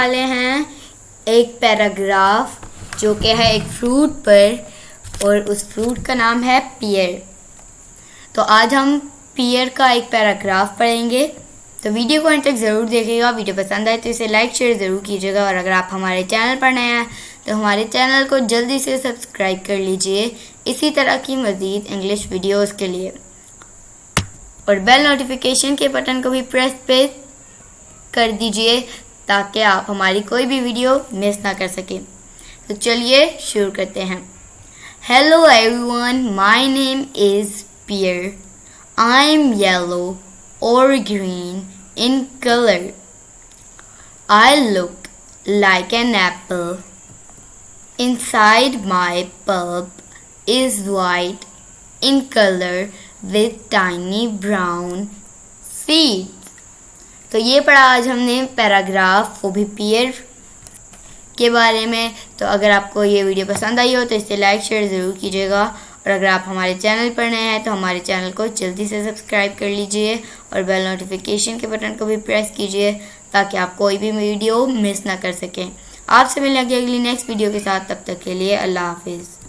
वाले हैं एक पैराग्राफ जो कि है एक फ्रूट पर और उस फ्रूट का नाम है पियर। तो आज हम पियर का एक पैराग्राफ पढ़ेंगे। तो वीडियो को अंत तक ज़रूर देखिएगा। वीडियो पसंद आए तो इसे लाइक शेयर ज़रूर कीजिएगा और अगर आप हमारे चैनल पर नए हैं तो हमारे चैनल को जल्दी से सब्सक्राइब कर लीजिए इसी तरह की मज़ीद इंग्लिश वीडियोस के लिए, और बेल नोटिफिकेशन के बटन को भी प्रेस पे कर दीजिए ताकि आप हमारी कोई भी वीडियो मिस ना कर सकें। तो चलिए शुरू करते हैं। Hello everyone, my name is pear. I am yellow or green in color. I look like an apple. Inside my pulp is white in color with tiny brown seeds. तो ये पढ़ा आज हमने पैराग्राफ, वो भी पियर के बारे में। तो अगर आपको ये वीडियो पसंद आई हो तो इसे लाइक शेयर ज़रूर कीजिएगा, और अगर आप हमारे चैनल पर नए हैं तो हमारे चैनल को जल्दी से सब्सक्राइब कर लीजिए और बेल नोटिफिकेशन के बटन को भी प्रेस कीजिए ताकि आप कोई भी वीडियो मिस ना कर सकें। आपसे मिलेंगे अगली नेक्स्ट वीडियो के साथ। तब तक के लिए अल्लाह हाफिज़।